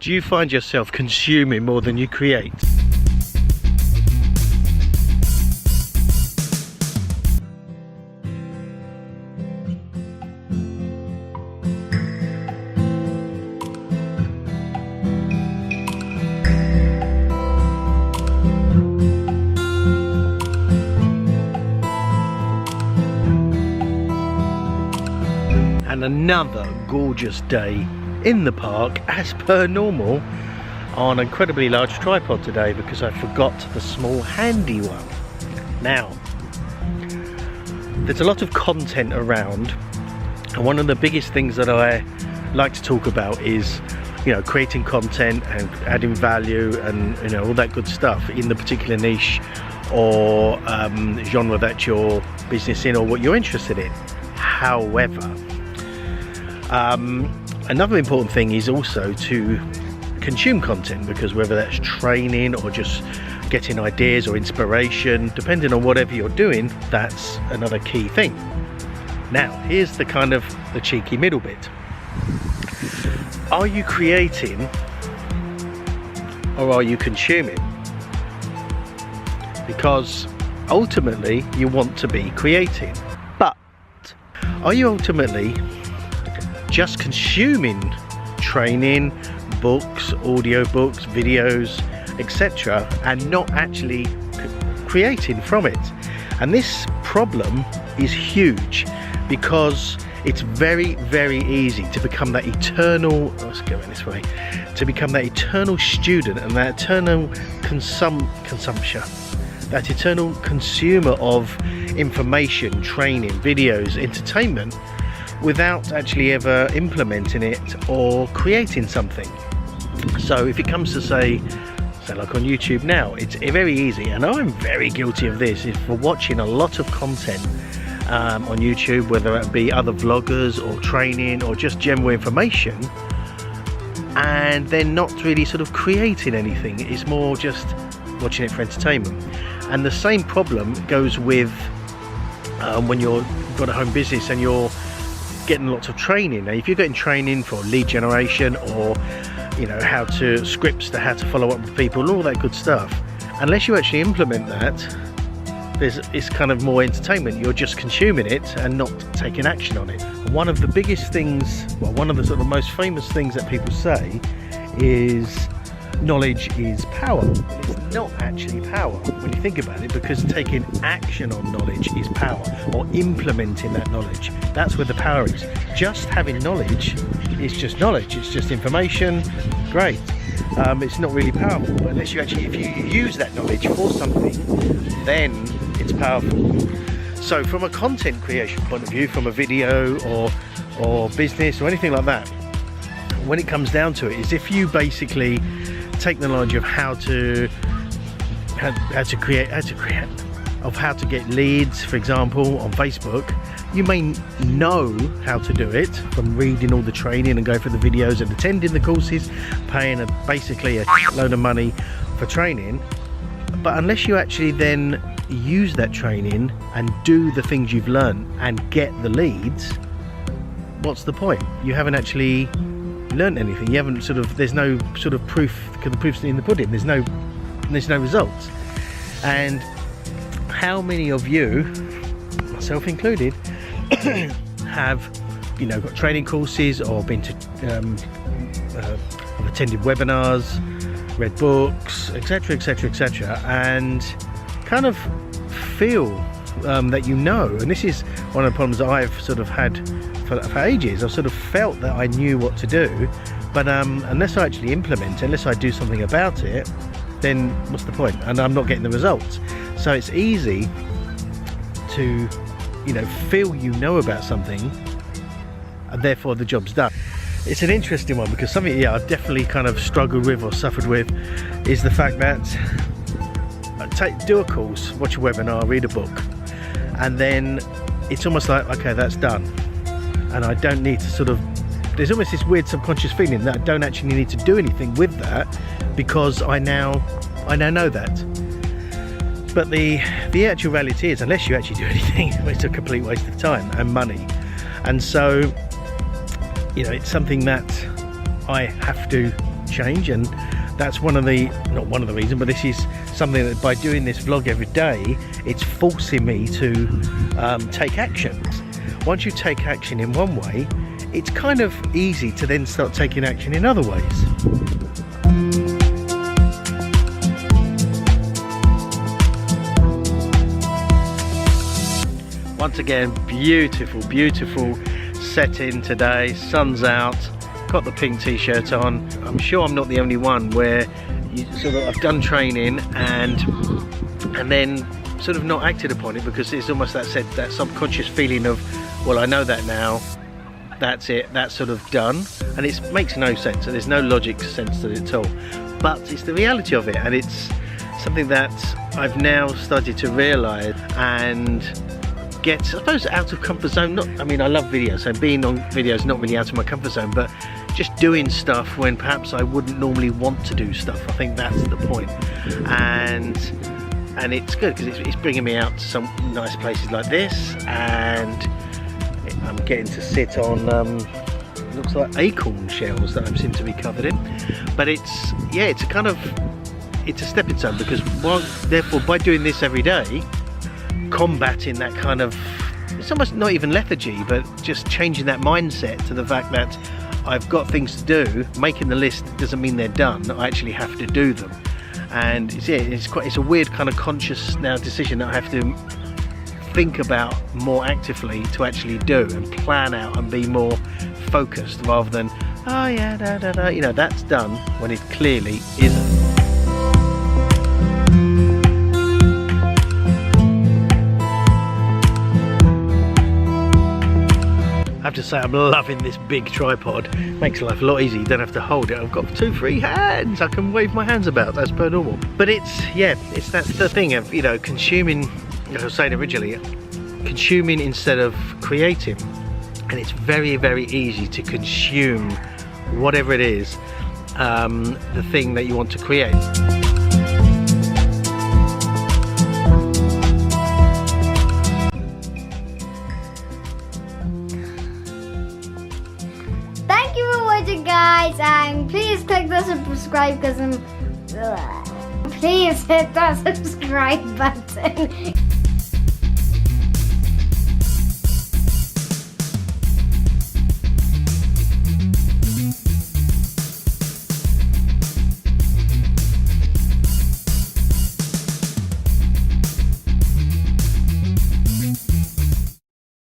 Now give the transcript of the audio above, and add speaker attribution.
Speaker 1: Do you find yourself consuming more than you create? And another gorgeous day in the park as per normal on an incredibly large tripod today because I forgot the small handy one. Now, there's a lot of content around, and one of the biggest things that I like to talk about is, you know, creating content and adding value and, you know, all that good stuff in the particular niche or genre that your business in or what you're interested in. However, another important thing is also to consume content, because whether that's training or just getting ideas or inspiration, depending on whatever you're doing, that's another key thing. Now, here's the kind of the cheeky middle bit. Are you creating or are you consuming? Because ultimately you want to be creating, but are you ultimately just consuming training, books, audio books, videos, etc., and not actually creating from it? And this problem is huge because it's very, very easy to become that eternal, let's go in this way, to become that eternal student and that eternal consumption, that eternal consumer of information, training, videos, entertainment, without actually ever implementing it or creating something. So if it comes to say like on YouTube now, it's very easy, and I'm very guilty of this, is for watching a lot of content on YouTube, whether it be other vloggers or training or just general information, and then not really sort of creating anything. It's more just watching it for entertainment. And the same problem goes with when you've got a home business and you're getting lots of training. Now, if you're getting training for lead generation or, you know, how to follow up with people and all that good stuff, unless you actually implement that, it's kind of more entertainment. You're just consuming it and not taking action on it. One of the biggest things, well, one of the sort of most famous things that people say is knowledge is power. It's not actually power when you think about it, because taking action on knowledge is power, or implementing that knowledge. That's where the power is. Just having knowledge is just knowledge, it's just information, great. It's not really powerful, but unless you actually, if you use that knowledge for something, then it's powerful. So from a content creation point of view, from a video or business or anything like that, when it comes down to it, is if you basically take the knowledge of how to get leads, for example, on Facebook. You may know how to do it from reading all the training and going through the videos and attending the courses, paying basically a load of money for training, but unless you actually then use that training and do the things you've learned and get the leads, what's the point? You haven't actually learned anything. You haven't there's no sort of proof, because the proof's in the pudding. There's no results. And how many of you, myself included, have, you know, got training courses or been to attended webinars, read books, etc., etc., etc., and kind of feel that you know, and this is one of the problems that I've sort of had for ages. I've sort of felt that I knew what to do, but unless I actually implement it, unless I do something about it, then what's the point? And I'm not getting the results. So it's easy to, you know, feel you know about something and therefore the job's done. It's an interesting one, because something, yeah, I've definitely kind of struggled with or suffered with is the fact that do a course, watch a webinar, read a book, and then it's almost like, okay, that's done, and I don't need to sort of, there's almost this weird subconscious feeling that I don't actually need to do anything with that, because I now know that. But the actual reality is, unless you actually do anything, it's a complete waste of time and money. And so, you know, it's something that I have to change, and that's not one of the reasons, but this is something that by doing this vlog every day, it's forcing me to take action. Once you take action in one way, it's kind of easy to then start taking action in other ways. Once again, beautiful setting today, sun's out, got the pink t-shirt on. I'm sure I'm not the only one where I've done training and then sort of not acted upon it, because it's almost that subconscious feeling of, well, I know that now, that's it, that's sort of done, and it makes no sense, and there's no logic sense to it at all, but it's the reality of it, and it's something that I've now started to realise and get, I suppose, out of comfort zone. I mean, I love videos, so being on videos not really out of my comfort zone, but just doing stuff when perhaps I wouldn't normally want to do stuff. I think that's the point. And it's good because it's bringing me out to some nice places like this, and I'm getting to sit on looks like acorn shells that I seem to be covered in. But it's a stepping stone, because therefore by doing this every day, combating that kind of, it's almost not even lethargy, but just changing that mindset to the fact that I've got things to do. Making the list doesn't mean they're done, I actually have to do them. And it's a weird kind of conscious now decision that I have to think about more actively to actually do and plan out and be more focused, rather than, oh yeah, that's done, when it clearly isn't. I have to say, I'm loving this big tripod. Makes life a lot easier. You don't have to hold it. I've got 2 free hands. I can wave my hands about as per normal. But that's the thing of, consuming, as I was saying originally, consuming instead of creating. And it's very, very easy to consume whatever it is, the thing that you want to create.
Speaker 2: Guys, and please click the subscribe please hit that subscribe button.